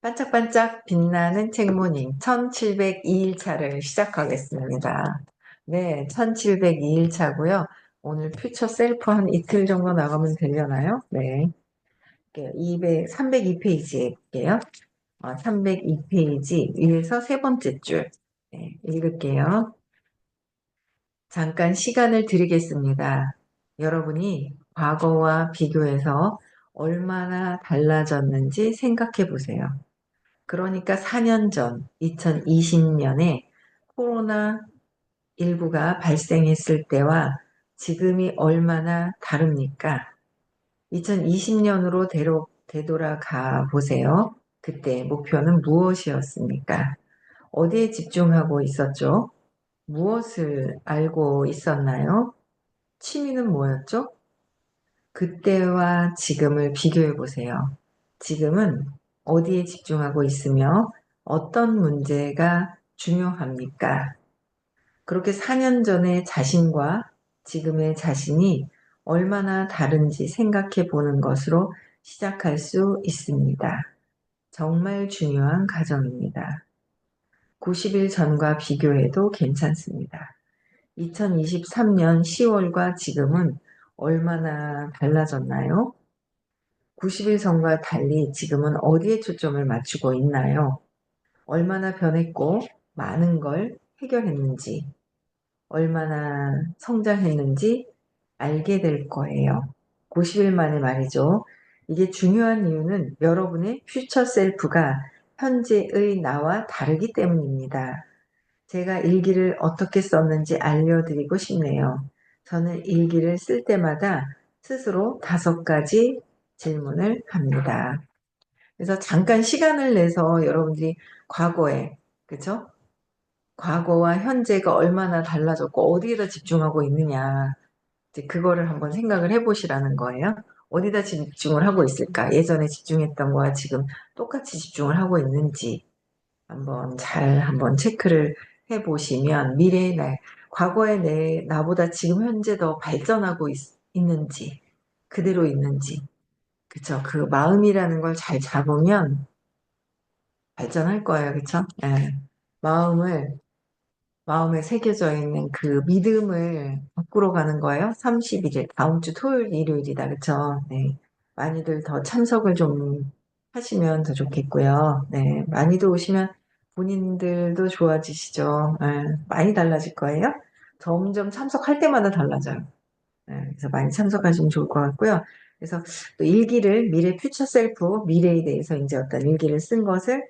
반짝반짝 빛나는 책모닝 1702일차를 시작하겠습니다. 네, 1702일차고요. 오늘 퓨처 셀프 한 이틀 정도 나가면 되려나요? 네. 302페이지에 볼게요. 302페이지 위에서 세 번째 줄. 네, 읽을게요. 잠깐 시간을 드리겠습니다. 여러분이 과거와 비교해서 얼마나 달라졌는지 생각해 보세요. 그러니까 4년 전, 2020년에 코로나19가 발생했을 때와 지금이 얼마나 다릅니까? 2020년으로 되돌아가 보세요. 그때 목표는 무엇이었습니까? 어디에 집중하고 있었죠? 무엇을 알고 있었나요? 취미는 뭐였죠? 그때와 지금을 비교해 보세요. 지금은 어디에 집중하고 있으며 어떤 문제가 중요합니까? 그렇게 4년 전의 자신과 지금의 자신이 얼마나 다른지 생각해 보는 것으로 시작할 수 있습니다. 정말 중요한 과정입니다. 90일 전과 비교해도 괜찮습니다. 2023년 10월과 지금은 얼마나 달라졌나요? 90일 전과 달리 지금은 어디에 초점을 맞추고 있나요? 얼마나 변했고 많은 걸 해결했는지, 얼마나 성장했는지 알게 될 거예요. 90일 만에 말이죠. 이게 중요한 이유는 여러분의 퓨처 셀프가 현재의 나와 다르기 때문입니다. 제가 일기를 어떻게 썼는지 알려드리고 싶네요. 저는 일기를 쓸 때마다 스스로 5가지 질문을 합니다. 그래서 잠깐 시간을 내서 여러분들이 과거에, 그쵸? 과거와 현재가 얼마나 달라졌고 어디에다 집중하고 있느냐. 이제 그거를 한번 생각을 해보시라는 거예요. 어디다 집중을 하고 있을까? 예전에 집중했던 거와 지금 똑같이 집중을 하고 있는지 한번 체크를 해보시면 미래의 날, 과거의 나보다 지금 현재 더 발전하고 있는지, 그대로 있는지, 그쵸? 그 마음이라는 걸 잘 잡으면 발전할 거예요. 그쵸? 예. 마음에 새겨져 있는 그 믿음을 거꾸로 가는 거예요. 31일, 다음 주 토요일, 일요일이다. 그쵸? 네. 많이들 더 참석을 좀 하시면 더 좋겠고요. 네. 많이들 오시면 본인들도 좋아지시죠. 네. 많이 달라질 거예요. 점점 참석할 때마다 달라져요. 네. 그래서 많이 참석하시면 좋을 것 같고요. 그래서 또 일기를 미래 퓨처 셀프, 미래에 대해서 이제 어떤 일기를 쓴 것을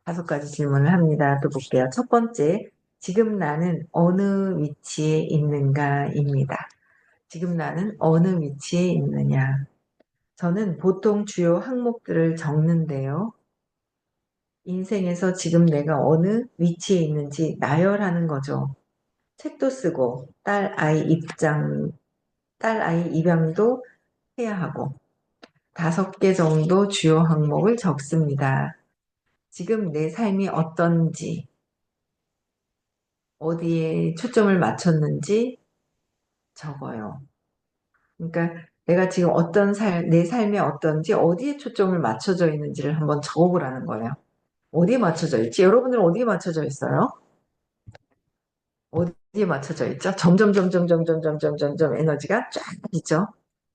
5가지 질문을 합니다. 또 볼게요. 첫 번째, 지금 나는 어느 위치에 있는가입니다. 지금 나는 어느 위치에 있느냐. 저는 보통 주요 항목들을 적는데요. 인생에서 지금 내가 어느 위치에 있는지 나열하는 거죠. 책도 쓰고, 딸 아이 입양도 해야 하고, 5개 정도 주요 항목을 적습니다. 지금 내 삶이 어떤지, 어디에 초점을 맞췄는지 적어요. 그러니까 내가 지금 내 삶이 어떤지, 어디에 초점을 맞춰져 있는지를 한번 적어보라는 거예요. 어디에 맞춰져 있지? 여러분들은 어디에 맞춰져 있어요? 어디에 맞춰져 있죠? 점점 에너지가 쫙 있죠?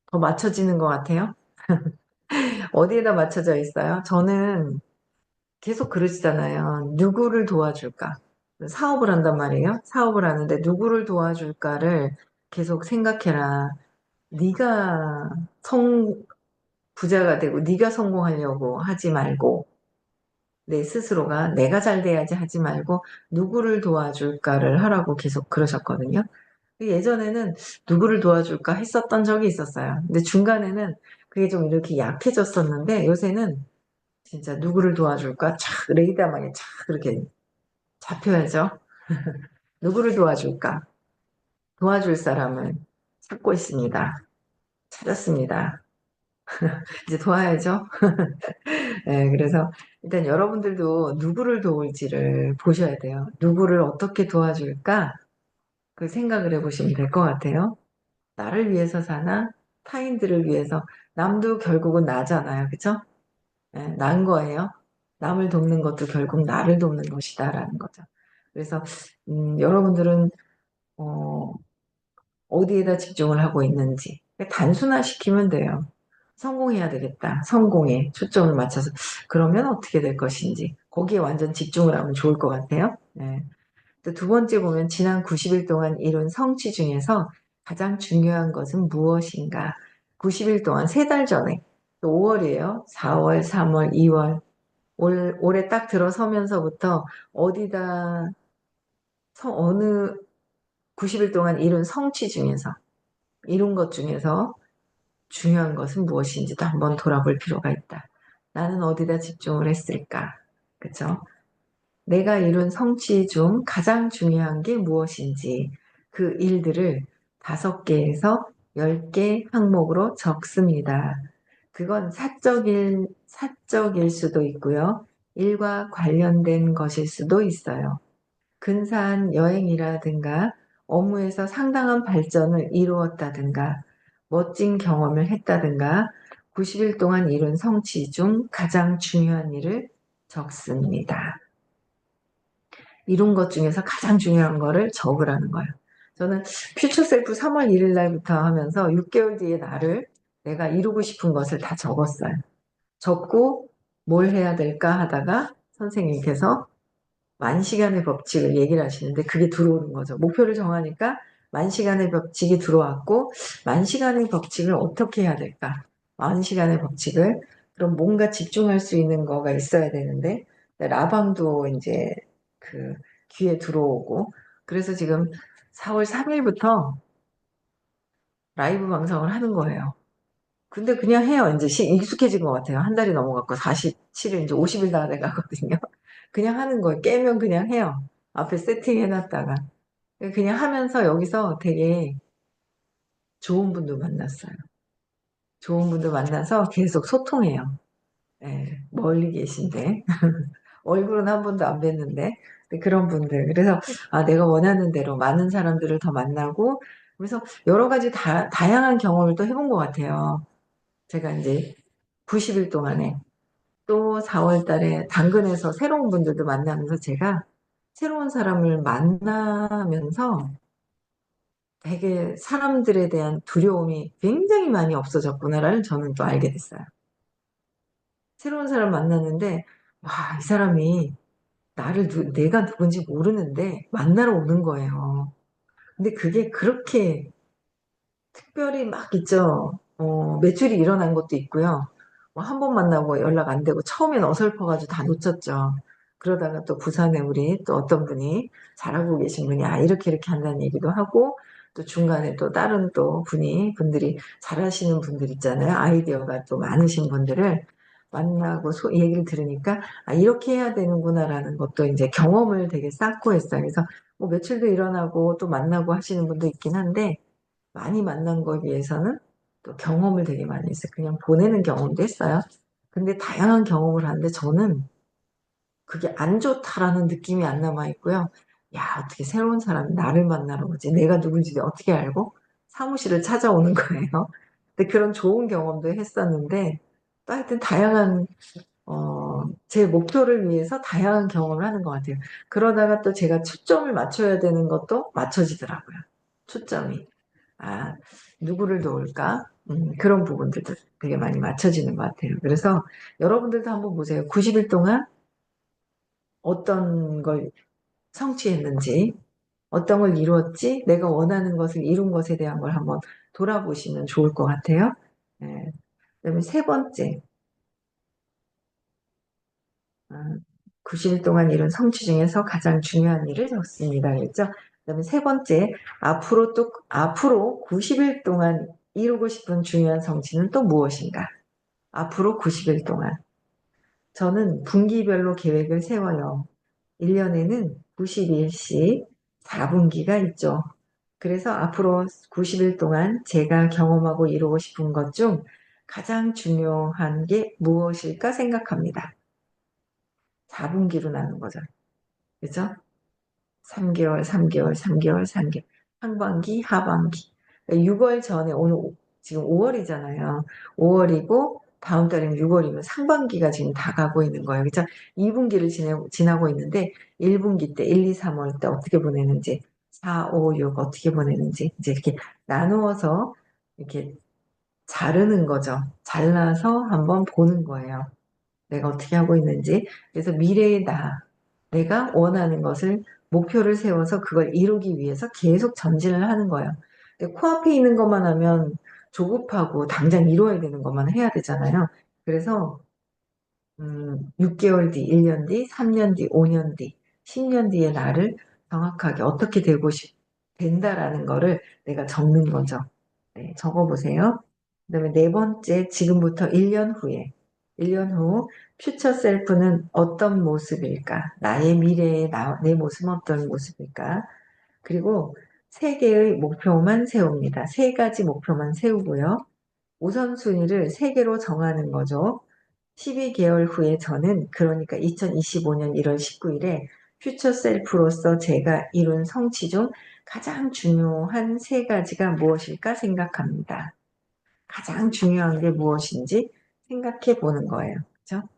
더 맞춰지는 것 같아요? 어디에다 맞춰져 있어요? 저는 계속 그러시잖아요. 누구를 도와줄까? 사업을 한단 말이에요. 사업을 하는데 누구를 도와줄까를 계속 생각해라. 네가 부자가 되고 네가 성공하려고 하지 말고 내 스스로가 내가 잘 돼야지 하지 말고 누구를 도와줄까를 하라고 계속 그러셨거든요. 예전에는 누구를 도와줄까 했었던 적이 있었어요. 근데 중간에는 그게 좀 이렇게 약해졌었는데 요새는 진짜 누구를 도와줄까 착 레이더망에 착 그렇게 잡혀야죠. 누구를 도와줄까? 도와줄 사람을 찾고 있습니다. 찾았습니다. 이제 도와야죠. 네, 그래서 일단 여러분들도 누구를 도울지를 보셔야 돼요. 누구를 어떻게 도와줄까? 그 생각을 해보시면 될 것 같아요. 나를 위해서 사나? 타인들을 위해서. 남도 결국은 나잖아요. 그쵸? 네, 난 거예요. 남을 돕는 것도 결국 나를 돕는 것이다라는 거죠. 그래서 여러분들은 어, 어디에다 집중을 하고 있는지 단순화시키면 돼요. 성공해야 되겠다. 성공에 초점을 맞춰서 그러면 어떻게 될 것인지 거기에 완전 집중을 하면 좋을 것 같아요. 네. 또 두 번째 보면 지난 90일 동안 이룬 성취 중에서 가장 중요한 것은 무엇인가? 90일 동안 세 달 전에 또 5월이에요. 4월, 3월, 2월 올해 딱 들어서면서부터 어디다 어느 90일 동안 이룬 성취 중에서 이룬 것 중에서 중요한 것은 무엇인지도 한번 돌아볼 필요가 있다. 나는 어디다 집중을 했을까? 그쵸? 내가 이룬 성취 중 가장 중요한 게 무엇인지 그 일들을 5개에서 10개 항목으로 적습니다. 그건 사적일 수도 있고요. 일과 관련된 것일 수도 있어요. 근사한 여행이라든가 업무에서 상당한 발전을 이루었다든가 멋진 경험을 했다든가 90일 동안 이룬 성취 중 가장 중요한 일을 적습니다. 이룬 것 중에서 가장 중요한 거를 적으라는 거예요. 저는 퓨처셀프 3월 1일 날부터 하면서 6개월 뒤에 나를 내가 이루고 싶은 것을 다 적었어요. 적고 뭘 해야 될까 하다가 선생님께서 만시간의 법칙을 얘기를 하시는데 그게 들어오는 거죠. 목표를 정하니까 만시간의 법칙이 들어왔고 만시간의 법칙을 어떻게 해야 될까? 만시간의 법칙을 그럼 뭔가 집중할 수 있는 거가 있어야 되는데 라방도 이제 그 귀에 들어오고 그래서 지금 4월 3일부터 라이브 방송을 하는 거예요. 근데 그냥 해요. 이제 익숙해진 것 같아요. 한 달이 넘어갔고 47일 이제 50일 다 돼가거든요. 그냥 하는 거예요. 깨면 그냥 해요. 앞에 세팅해놨다가. 그냥 하면서 여기서 되게 좋은 분도 만났어요. 좋은 분도 만나서 계속 소통해요. 예, 멀리 계신데. 얼굴은 한 번도 안 뵀는데. 그런 분들. 그래서, 아, 내가 원하는 대로 많은 사람들을 더 만나고, 그래서 여러 가지 다양한 경험을 또 해본 것 같아요. 제가 이제 90일 동안에 또 4월 달에 당근에서 새로운 분들도 만나면서 제가 새로운 사람을 만나면서 되게 사람들에 대한 두려움이 굉장히 많이 없어졌구나를 저는 또 알게 됐어요. 새로운 사람 만났는데, 와, 이 사람이 내가 누군지 모르는데 만나러 오는 거예요. 근데 그게 그렇게 특별히 막 있죠. 매출이 일어난 것도 있고요. 뭐 한 번 만나고 연락 안 되고 처음엔 어설퍼가지고 다 놓쳤죠. 그러다가 또 부산에 우리 또 어떤 분이 잘하고 계신 분이 이렇게 한다는 얘기도 하고 또 중간에 또 다른 또 분들이 잘하시는 분들 있잖아요. 아이디어가 또 많으신 분들을 만나고 얘기를 들으니까 이렇게 해야 되는구나라는 것도 이제 경험을 되게 쌓고 했어요. 그래서 뭐 매출도 일어나고 또 만나고 하시는 분도 있긴 한데 많이 만난 거에 비해서는 또 경험을 되게 많이 했어요. 그냥 보내는 경험도 했어요. 근데 다양한 경험을 하는데 저는 그게 안 좋다라는 느낌이 안 남아 있고요. 야, 어떻게 새로운 사람이 나를 만나러 오지? 내가 누군지 어떻게 알고? 사무실을 찾아오는 거예요. 근데 그런 좋은 경험도 했었는데, 또 하여튼 제 목표를 위해서 다양한 경험을 하는 것 같아요. 그러다가 또 제가 초점을 맞춰야 되는 것도 맞춰지더라고요. 초점이. 아, 누구를 도울까? 그런 부분들도 되게 많이 맞춰지는 것 같아요. 그래서 여러분들도 한번 보세요. 90일 동안 어떤 걸 성취했는지, 어떤 걸 이루었지, 내가 원하는 것을 이룬 것에 대한 걸 한번 돌아보시면 좋을 것 같아요. 네. 그다음에 세 번째, 아, 90일 동안 이룬 성취 중에서 가장 중요한 일을 적습니다. 그랬죠? 그다음에 세 번째, 앞으로 90일 동안 이루고 싶은 중요한 성취는 또 무엇인가? 앞으로 90일 동안. 저는 분기별로 계획을 세워요. 1년에는 90일씩 4분기가 있죠. 그래서 앞으로 90일 동안 제가 경험하고 이루고 싶은 것 중 가장 중요한 게 무엇일까 생각합니다. 4분기로 나눈 거죠. 그죠? 3개월, 3개월, 3개월, 3개월. 상반기, 하반기. 6월 전에, 오늘 지금 5월이잖아요. 5월이고 다음 달이면 6월이면 상반기가 지금 다 가고 있는 거예요. 그죠? 2분기를 지나고 있는데 1분기 때 1, 2, 3월 때 어떻게 보내는지 4, 5, 6 어떻게 보내는지 이제 이렇게 나누어서 이렇게 자르는 거죠. 잘라서 한번 보는 거예요. 내가 어떻게 하고 있는지. 그래서 미래의 내가 원하는 것을 목표를 세워서 그걸 이루기 위해서 계속 전진을 하는 거예요. 근데 코앞에 있는 것만 하면 조급하고 당장 이루어야 되는 것만 해야 되잖아요. 그래서 6개월 뒤, 1년 뒤, 3년 뒤, 5년 뒤, 10년 뒤의 나를 정확하게 어떻게 된다라는 거를 내가 적는 거죠. 네, 적어보세요. 그다음에 네 번째, 지금부터 1년 후에. 1년 후, 퓨처 셀프는 어떤 모습일까? 나의 미래의 내 모습은 어떤 모습일까? 그리고 세 개의 목표만 세웁니다. 세 가지 목표만 세우고요. 우선순위를 세 개로 정하는 거죠. 12개월 후에 저는 그러니까 2025년 1월 19일에 퓨처 셀프로서 제가 이룬 성취 중 가장 중요한 세 가지가 무엇일까 생각합니다. 가장 중요한 게 무엇인지 생각해 보는 거예요. 그렇죠?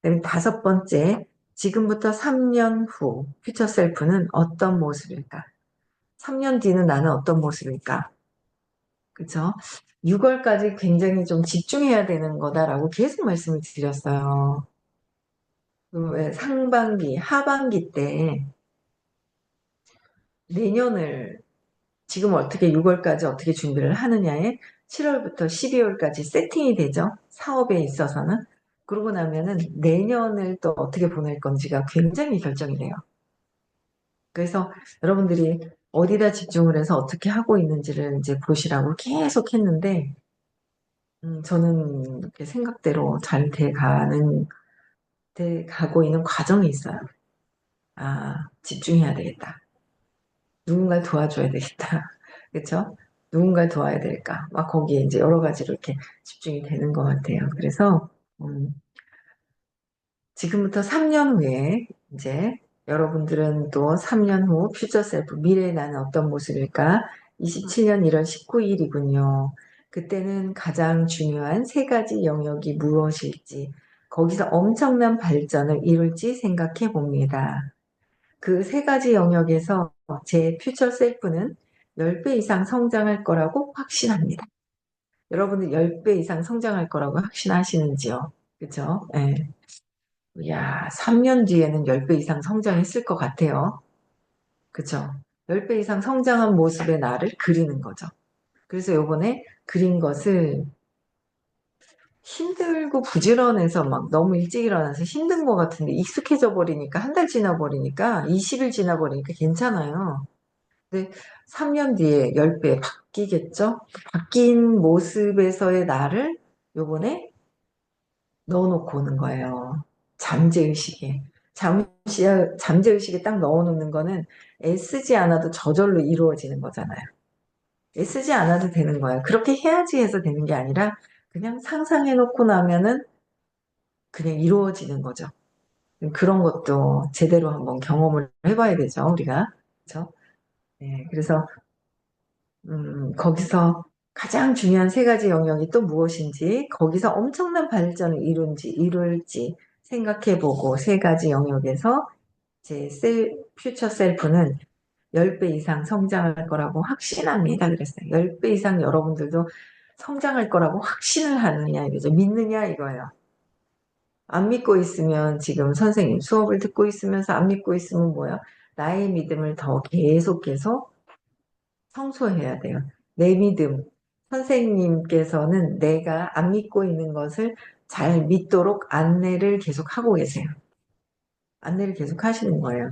그럼 다섯 번째, 지금부터 3년 후 퓨처 셀프는 어떤 모습일까? 3년 뒤는 나는 어떤 모습일까? 그렇죠? 6월까지 굉장히 좀 집중해야 되는 거다라고 계속 말씀을 드렸어요. 왜 상반기, 하반기 때 내년을 지금 어떻게 6월까지 어떻게 준비를 하느냐에 7월부터 12월까지 세팅이 되죠. 사업에 있어서는. 그러고 나면은 내년을 또 어떻게 보낼 건지가 굉장히 결정이 돼요. 그래서 여러분들이 어디다 집중을 해서 어떻게 하고 있는지를 이제 보시라고 계속 했는데, 저는 이렇게 생각대로 잘 돼 가고 있는 과정이 있어요. 아, 집중해야 되겠다. 누군가를 도와줘야 되겠다. 그쵸? 누군가를 도와야 될까? 막 거기에 이제 여러 가지로 이렇게 집중이 되는 것 같아요. 그래서, 음, 지금부터 3년 후에 이제 여러분들은 또 3년 후 퓨처 셀프, 미래의 나는 어떤 모습일까? 27년 1월 19일이군요. 그때는 가장 중요한 세 가지 영역이 무엇일지, 거기서 엄청난 발전을 이룰지 생각해 봅니다. 그 세 가지 영역에서 제 퓨처 셀프는 10배 이상 성장할 거라고 확신합니다. 여러분들 10배 이상 성장할 거라고 확신하시는지요? 그죠? 예. 야, 3년 뒤에는 10배 이상 성장했을 것 같아요. 그죠? 10배 이상 성장한 모습의 나를 그리는 거죠. 그래서 요번에 그린 것을 힘들고 부지런해서 막 너무 일찍 일어나서 힘든 것 같은데 익숙해져 버리니까 한 달 지나 버리니까 20일 지나 버리니까 괜찮아요. 근데 3년 뒤에 10배 바뀌겠죠? 바뀐 모습에서의 나를 요번에 넣어놓고 오는 거예요. 잠재의식에. 잠재의식에 딱 넣어놓는 거는 애쓰지 않아도 저절로 이루어지는 거잖아요. 애쓰지 않아도 되는 거예요. 그렇게 해야지 해서 되는 게 아니라 그냥 상상해놓고 나면은 그냥 이루어지는 거죠. 그런 것도 제대로 한번 경험을 해봐야 되죠, 우리가. 그렇죠? 네, 그래서 거기서 가장 중요한 세 가지 영역이 또 무엇인지, 거기서 엄청난 발전을 이룰지 생각해보고 세 가지 영역에서 퓨처 셀프는 10배 이상 성장할 거라고 확신합니다. 그랬어요. 10배 이상 여러분들도 성장할 거라고 확신을 하느냐 이거죠. 믿느냐 이거예요. 안 믿고 있으면 지금 선생님 수업을 듣고 있으면서 안 믿고 있으면 뭐야? 나의 믿음을 더 계속 성소해야 돼요. 내 믿음. 선생님께서는 내가 안 믿고 있는 것을 잘 믿도록 안내를 계속 하고 계세요. 안내를 계속 하시는 거예요.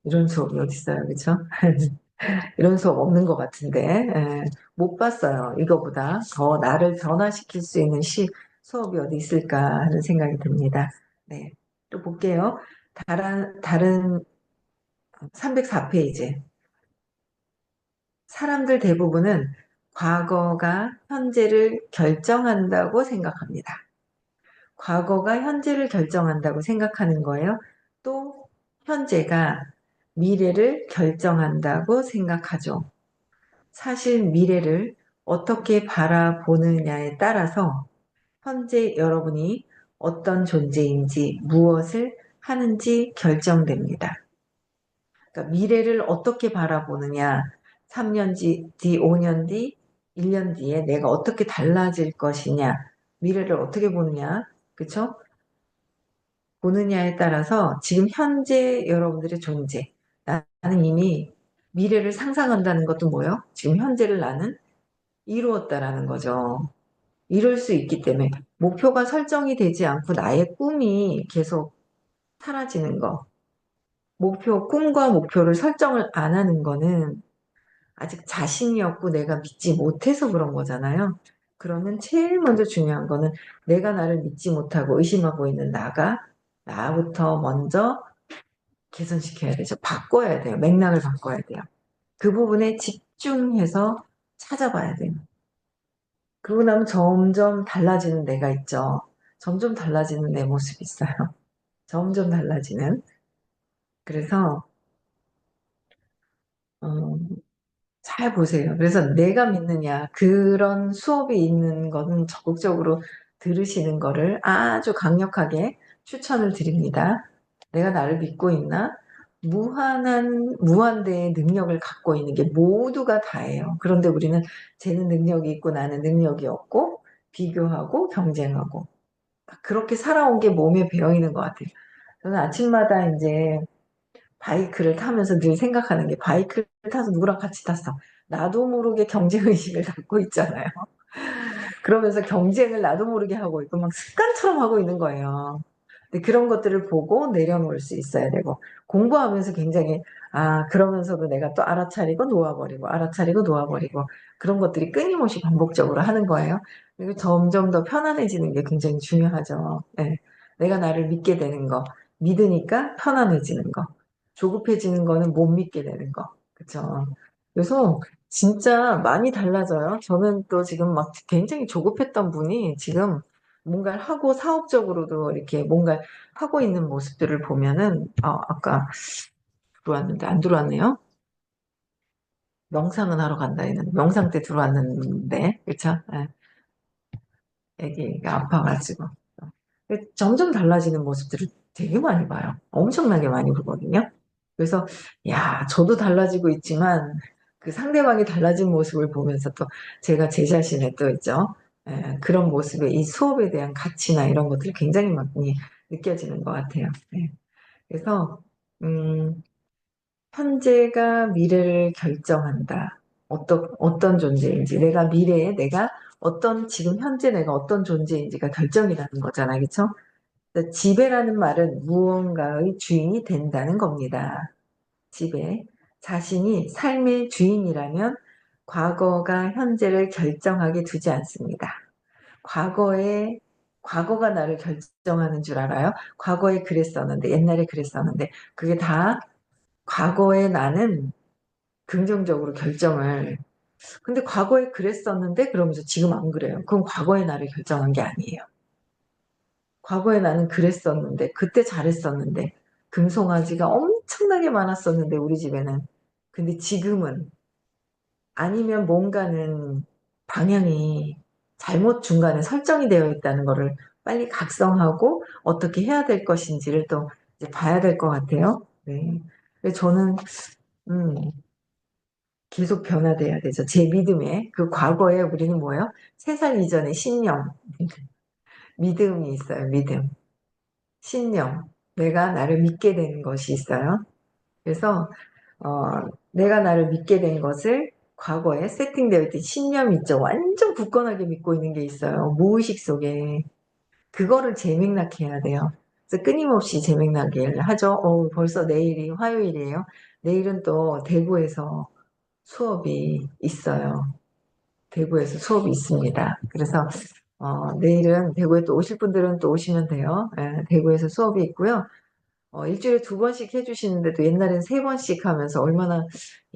이런 수업이 어디 있어요, 그렇죠? 이런 수업 없는 것 같은데 못 봤어요. 이거보다 더 나를 변화시킬 수 있는 수업이 어디 있을까 하는 생각이 듭니다. 네, 또 볼게요. 다른 304페이지. 사람들 대부분은 과거가 현재를 결정한다고 생각합니다. 과거가 현재를 결정한다고 생각하는 거예요. 또 현재가 미래를 결정한다고 생각하죠. 사실 미래를 어떻게 바라보느냐에 따라서 현재 여러분이 어떤 존재인지 무엇을 하는지 결정됩니다. 그러니까 미래를 어떻게 바라보느냐, 3년 뒤, 5년 뒤, 1년 뒤에 내가 어떻게 달라질 것이냐, 미래를 어떻게 보느냐, 그쵸? 보느냐에 따라서 지금 현재 여러분들의 존재, 나는 이미 미래를 상상한다는 것도 뭐예요? 지금 현재를 나는 이루었다라는 거죠. 이룰 수 있기 때문에 목표가 설정이 되지 않고 나의 꿈이 계속 사라지는 거. 꿈과 목표를 설정을 안 하는 거는 아직 자신이 없고 내가 믿지 못해서 그런 거잖아요. 그러면 제일 먼저 중요한 거는 내가 나를 믿지 못하고 의심하고 있는 나부터 먼저 개선시켜야 되죠. 바꿔야 돼요. 맥락을 바꿔야 돼요. 그 부분에 집중해서 찾아봐야 돼요. 그러고 나면 점점 달라지는 내가 있죠. 점점 달라지는 내 모습이 있어요. 점점 달라지는. 그래서 어, 잘 보세요. 그래서 내가 믿느냐 그런 수업이 있는 거는 적극적으로 들으시는 거를 아주 강력하게 추천을 드립니다. 내가 나를 믿고 있나? 무한대의 능력을 갖고 있는 게 모두가 다예요. 그런데 우리는 쟤는 능력이 있고 나는 능력이 없고 비교하고 경쟁하고 그렇게 살아온 게 몸에 배어 있는 것 같아요. 저는 아침마다 이제 바이크를 타면서 늘 생각하는 게 바이크를 타서 누구랑 같이 탔어. 나도 모르게 경쟁의식을 갖고 있잖아요. 그러면서 경쟁을 나도 모르게 하고 있고 막 습관처럼 하고 있는 거예요. 근데 그런 것들을 보고 내려놓을 수 있어야 되고 공부하면서 굉장히 그러면서도 내가 또 알아차리고 놓아버리고 알아차리고 놓아버리고 그런 것들이 끊임없이 반복적으로 하는 거예요. 그리고 점점 더 편안해지는 게 굉장히 중요하죠. 네. 내가 나를 믿게 되는 거, 믿으니까 편안해지는 거, 조급해지는 거는 못 믿게 되는 거, 그쵸? 그래서 진짜 많이 달라져요. 저는 또 지금 막 굉장히 조급했던 분이 지금 뭔가를 하고 사업적으로도 이렇게 뭔가 하고 있는 모습들을 보면은, 아까 들어왔는데 안 들어왔네요. 명상은 하러 간다 했는데, 명상 때 들어왔는데, 그쵸? 예, 애기가 아파가지고. 점점 달라지는 모습들을 되게 많이 봐요. 엄청나게 많이 보거든요. 그래서, 야, 저도 달라지고 있지만, 그 상대방이 달라진 모습을 보면서 또 제가 제 자신에 또 있죠. 그런 모습에 이 수업에 대한 가치나 이런 것들이 굉장히 많이 느껴지는 것 같아요. 네. 그래서, 음, 현재가 미래를 결정한다. 어떤 존재인지, 지금 현재 내가 어떤 존재인지가 결정이 나는 거잖아요. 그쵸? 지배라는 말은 무언가의 주인이 된다는 겁니다. 지배. 자신이 삶의 주인이라면 과거가 현재를 결정하게 두지 않습니다. 과거가 나를 결정하는 줄 알아요? 과거에 그랬었는데, 옛날에 그랬었는데, 그게 다 과거의 나는 긍정적으로 근데 과거에 그랬었는데, 그러면서 지금 안 그래요. 그럼 과거의 나를 결정한 게 아니에요. 과거에 나는 그랬었는데, 그때 잘했었는데, 금송아지가 엄청나게 많았었는데, 우리 집에는. 근데 지금은 아니면 뭔가는 방향이 잘못 중간에 설정이 되어 있다는 거를 빨리 각성하고 어떻게 해야 될 것인지를 또 이제 봐야 될 것 같아요. 네. 그래서 저는, 음, 계속 변화돼야 되죠. 제 믿음에. 그 과거에 우리는 뭐예요? 3살 이전에 신념, 믿음이 있어요. 믿음. 신념. 내가 나를 믿게 되는 것이 있어요. 그래서 내가 나를 믿게 된 것을 과거에 세팅되어 있던 신념이 있죠. 완전 굳건하게 믿고 있는 게 있어요. 무의식 속에. 그거를 재맥락해야 돼요. 그래서 끊임없이 재맥락을 하죠. 벌써 내일이 화요일이에요. 내일은 또 대구에서 수업이 있어요. 대구에서 수업이 있습니다. 그래서 내일은 대구에 또 오실 분들은 또 오시면 돼요. 대구에서 수업이 있고요. 일주일에 2번씩 해주시는데도 옛날엔 3번씩 하면서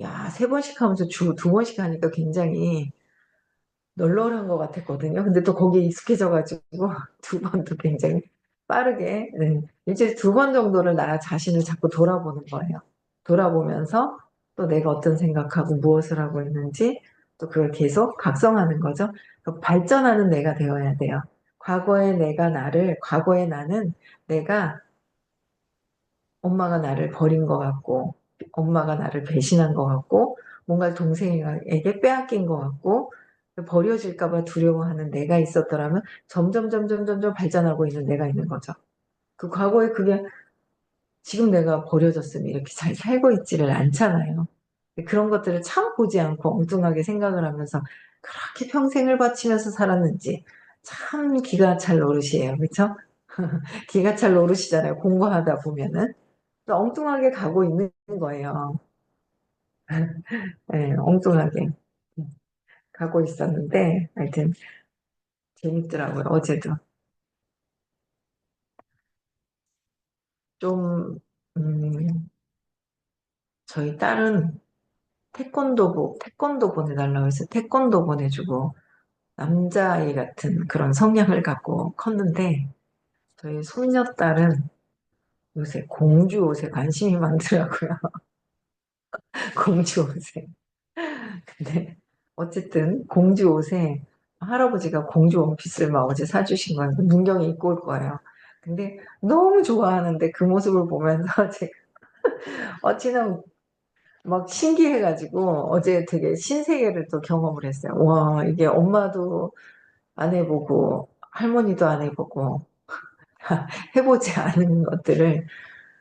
야, 3번씩 하면서 주 2번씩 하니까 굉장히 널널한 것 같았거든요. 근데 또 거기에 익숙해져가지고 2번도 굉장히 빠르게, 네. 일주일에 2번 정도를 나 자신을 자꾸 돌아보는 거예요. 돌아보면서 또 내가 어떤 생각하고 무엇을 하고 있는지 또 그걸 계속 각성하는 거죠. 발전하는 내가 되어야 돼요. 과거의 나는 내가 엄마가 나를 버린 것 같고, 엄마가 나를 배신한 것 같고, 뭔가 동생에게 빼앗긴 것 같고, 버려질까봐 두려워하는 내가 있었더라면 점점 발전하고 있는 내가 있는 거죠. 그 과거에 그게 지금 내가 버려졌으면 이렇게 잘 살고 있지를 않잖아요. 그런 것들을 참 보지 않고 엉뚱하게 생각을 하면서 그렇게 평생을 바치면서 살았는지 참 기가 찰 노릇이에요. 그렇죠? 기가 찰 노릇이잖아요. 공부하다 보면은. 엉뚱하게 가고 있는 거예요. 네, 엉뚱하게 가고 있었는데 하여튼 재밌더라고요. 어제도 좀 저희 딸은 태권도 보내달라고 해서 태권도 보내주고 남자아이 같은 그런 성향을 갖고 컸는데 저희 손녀딸은 요새 공주 옷에 관심이 많더라고요. 공주 옷에. 근데 어쨌든 공주 옷에 할아버지가 공주 원피스를 막 어제 사주신 거예요. 문경에 입고 올 거예요. 근데 너무 좋아하는데 그 모습을 보면서 제가 어찌나 막 신기해가지고 어제 되게 신세계를 또 경험을 했어요. 와, 이게 엄마도 안 해보고 할머니도 안 해보고 해보지 않은 것들을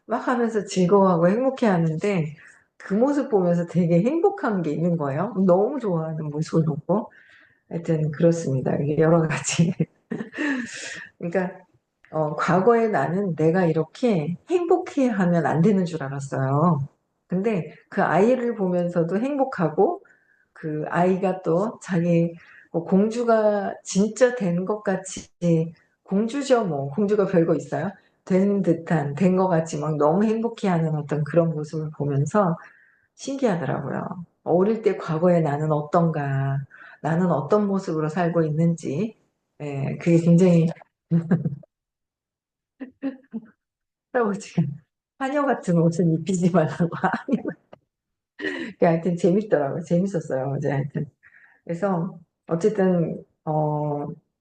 막 하면서 즐거워하고 행복해 하는데 그 모습 보면서 되게 행복한 게 있는 거예요. 너무 좋아하는 모습을 보고. 하여튼 그렇습니다. 이게 여러 가지. 그러니까 과거에 나는 내가 이렇게 행복해 하면 안 되는 줄 알았어요. 근데 그 아이를 보면서도 행복하고 그 아이가 또 자기 뭐 공주가 진짜 된 것 같이 공주죠 뭐 공주가 별거 있어요? 된 듯한 된 것 같이 막 너무 행복해하는 어떤 그런 모습을 보면서 신기하더라고요. 어릴 때 과거에 나는 어떤가 나는 어떤 모습으로 살고 있는지 그게 굉장히 할아버지가 하녀 같은 옷은 입히지 말라고 하여튼 재밌더라고요. 재밌었어요 어제 하여튼. 그래서 어쨌든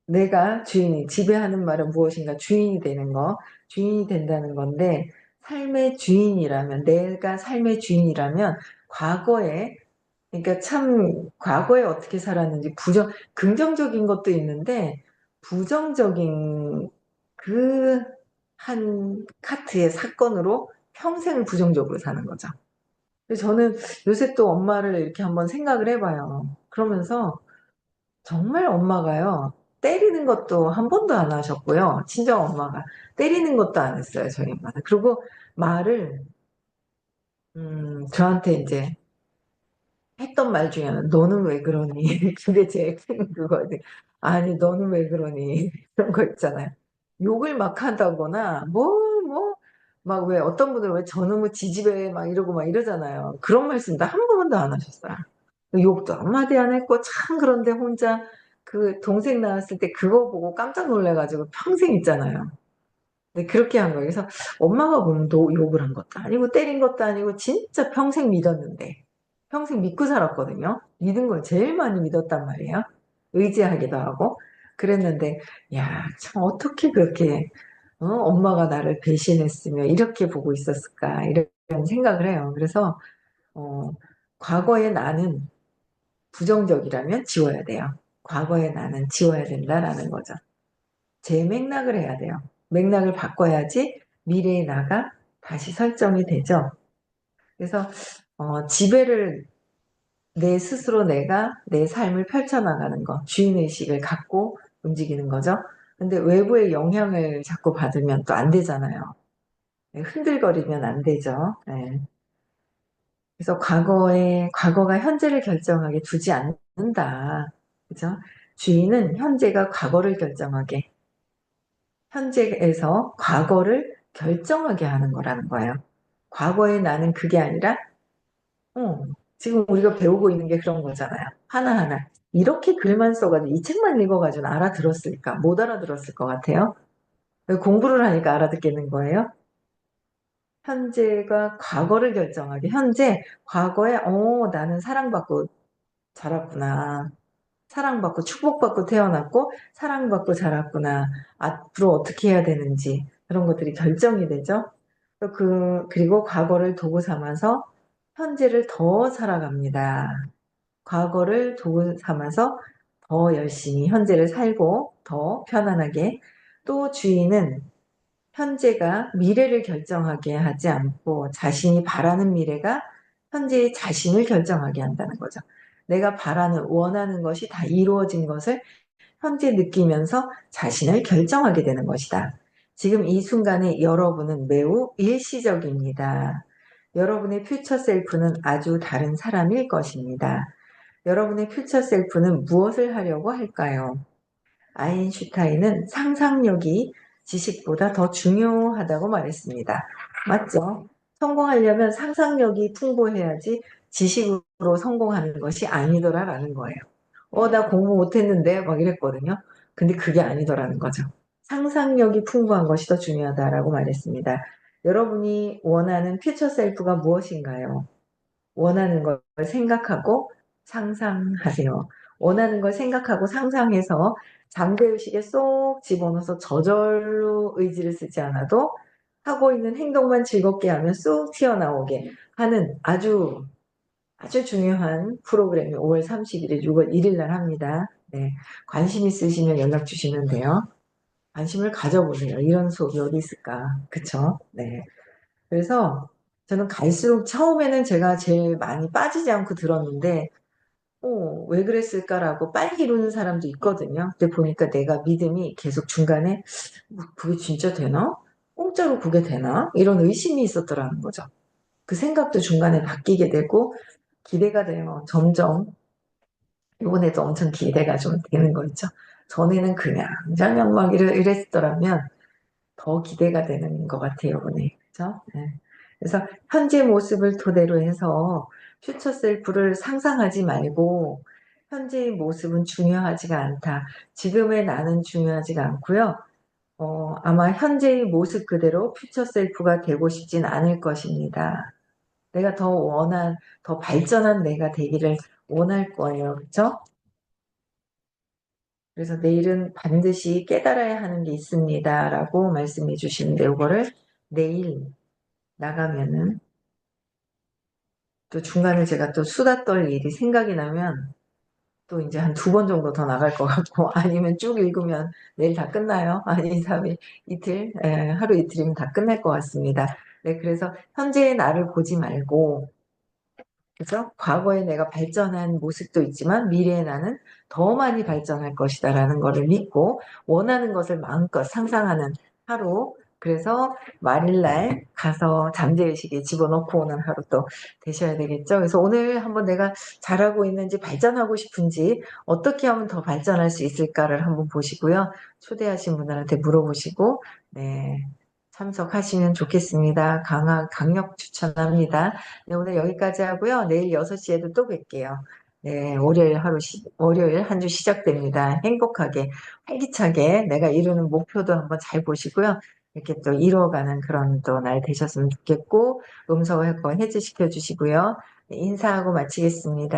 내가 주인이 지배하는 말은 무엇인가 주인이 되는 거 주인이 된다는 건데 삶의 주인이라면 내가 삶의 주인이라면 과거에 그러니까 참 과거에 어떻게 살았는지 긍정적인 것도 있는데 부정적인 그 한 카트의 사건으로 평생을 부정적으로 사는 거죠. 그래서 저는 요새 또 엄마를 이렇게 한번 생각을 해봐요. 그러면서 정말 엄마가요, 때리는 것도 한 번도 안 하셨고요. 친정 엄마가 때리는 것도 안 했어요, 저희 엄마는. 그리고 말을, 저한테 이제 했던 말 중에 하나, 너는 왜 그러니? 그게 제일 큰 그거지. 아니, 너는 왜 그러니? 그런 거 있잖아요. 욕을 막 한다거나, 막 왜 어떤 분들은 왜 저놈의 지지배 막 이러고 막 이러잖아요. 그런 말씀도 한 번도 안 하셨어요. 욕도 한마디 안 했고, 참 그런데 혼자 그 동생 낳았을 때 그거 보고 깜짝 놀래가지고 평생 있잖아요. 네, 그렇게 한 거예요. 그래서 엄마가 보면 욕을 한 것도 아니고 때린 것도 아니고 진짜 평생 믿었는데 평생 믿고 살았거든요. 믿은 걸 제일 많이 믿었단 말이에요. 의지하기도 하고 그랬는데 야, 참 어떻게 그렇게 엄마가 나를 배신했으며 이렇게 보고 있었을까 이런 생각을 해요. 그래서 어, 과거의 나는 부정적이라면 지워야 돼요. 과거의 나는 지워야 된다라는 거죠. 재맥락을 해야 돼요. 맥락을 바꿔야지 미래의 나가 다시 설정이 되죠. 그래서 지배를 내 스스로 내가 내 삶을 펼쳐나가는 거, 주인의식을 갖고 움직이는 거죠. 근데 외부의 영향을 자꾸 받으면 또 안 되잖아요. 네, 흔들거리면 안 되죠. 네. 그래서 과거가 현재를 결정하게 두지 않는다. 그죠? 주인은 현재가 과거를 결정하게 현재에서 과거를 결정하게 하는 거라는 거예요. 과거의 나는 그게 아니라, 어, 지금 우리가 배우고 있는 게 그런 거잖아요. 하나하나. 이렇게 글만 써가지고, 이 책만 읽어가지고 알아들었을까? 못 알아들었을 것 같아요. 공부를 하니까 알아듣겠는 거예요. 현재가 과거를 결정하게. 현재, 과거에, 나는 사랑받고 자랐구나. 사랑받고 축복받고 태어났고 사랑받고 자랐구나. 앞으로 어떻게 해야 되는지 그런 것들이 결정이 되죠. 그리고 과거를 도구 삼아서 현재를 더 살아갑니다. 과거를 도구 삼아서 더 열심히 현재를 살고 더 편안하게 또 주인은 현재가 미래를 결정하게 하지 않고 자신이 바라는 미래가 현재의 자신을 결정하게 한다는 거죠. 내가 바라는 원하는 것이 다 이루어진 것을 현재 느끼면서 자신을 결정하게 되는 것이다. 지금 이 순간에 여러분은 매우 일시적입니다. 여러분의 퓨처 셀프는 아주 다른 사람일 것입니다. 여러분의 퓨처 셀프는 무엇을 하려고 할까요? 아인슈타인은 상상력이 지식보다 더 중요하다고 말했습니다. 맞죠? 성공하려면 상상력이 풍부해야지 지식으로 성공하는 것이 아니더라라는 거예요. 나 공부 못했는데 막 이랬거든요. 근데 그게 아니더라는 거죠. 상상력이 풍부한 것이 더 중요하다라고 말했습니다. 여러분이 원하는 퓨처 셀프가 무엇인가요? 원하는 걸 생각하고 상상하세요. 원하는 걸 생각하고 상상해서 잠재의식에 쏙 집어넣어서 저절로 의지를 쓰지 않아도 하고 있는 행동만 즐겁게 하면 쏙 튀어나오게 하는 아주 중요한 프로그램이 5월 31일, 6월 1일 날 합니다. 네. 관심 있으시면 연락 주시면 돼요. 관심을 가져보세요. 이런 수업이 어디 있을까? 그쵸? 네. 그래서 저는 갈수록 처음에는 제가 제일 많이 빠지지 않고 들었는데, 왜 그랬을까라고 빨리 이루는 사람도 있거든요. 근데 보니까 내가 믿음이 계속 중간에, 그게 진짜 되나? 공짜로 그게 되나? 이런 의심이 있었더라는 거죠. 그 생각도 중간에 바뀌게 되고, 기대가 돼요. 점점. 이번에도 엄청 기대가 좀 되는 거 있죠. 전에는 그냥 막 이랬더라면, 더 기대가 되는 것 같아요, 이번에. 그죠? 네. 그래서 현재 모습을 토대로 해서 퓨처 셀프를 상상하지 말고 현재의 모습은 중요하지가 않다. 지금의 나는 중요하지가 않고요. 아마 현재의 모습 그대로 퓨처 셀프가 되고 싶진 않을 것입니다. 내가 더 발전한 내가 되기를 원할 거예요. 그렇죠? 그래서 내일은 반드시 깨달아야 하는 게 있습니다. 라고 말씀해 주시는데 이거를 내일 나가면은 또 중간에 제가 또 수다 떨 일이 생각이 나면 또 이제 한 2번 정도 더 나갈 것 같고 아니면 쭉 읽으면 내일 다 끝나요. 아니 3일 이틀 하루 이틀이면 다 끝날 것 같습니다. 네, 그래서 현재의 나를 보지 말고 그래서 과거에 내가 발전한 모습도 있지만 미래의 나는 더 많이 발전할 것이다라는 것을 믿고 원하는 것을 마음껏 상상하는 하루. 그래서 말일날 가서 잠재의식에 집어넣고 오는 하루 또 되셔야 되겠죠. 그래서 오늘 한번 내가 잘하고 있는지 발전하고 싶은지 어떻게 하면 더 발전할 수 있을까를 한번 보시고요. 초대하신 분들한테 물어보시고 네, 참석하시면 좋겠습니다. 강력 추천합니다. 네, 오늘 여기까지 하고요. 내일 6시에도 또 뵐게요. 네, 월요일 한 주 시작됩니다. 행복하게, 활기차게 내가 이루는 목표도 한번 잘 보시고요. 이렇게 또 이루어가는 그런 또 날 되셨으면 좋겠고, 음성 해지시켜 주시고요. 네, 인사하고 마치겠습니다.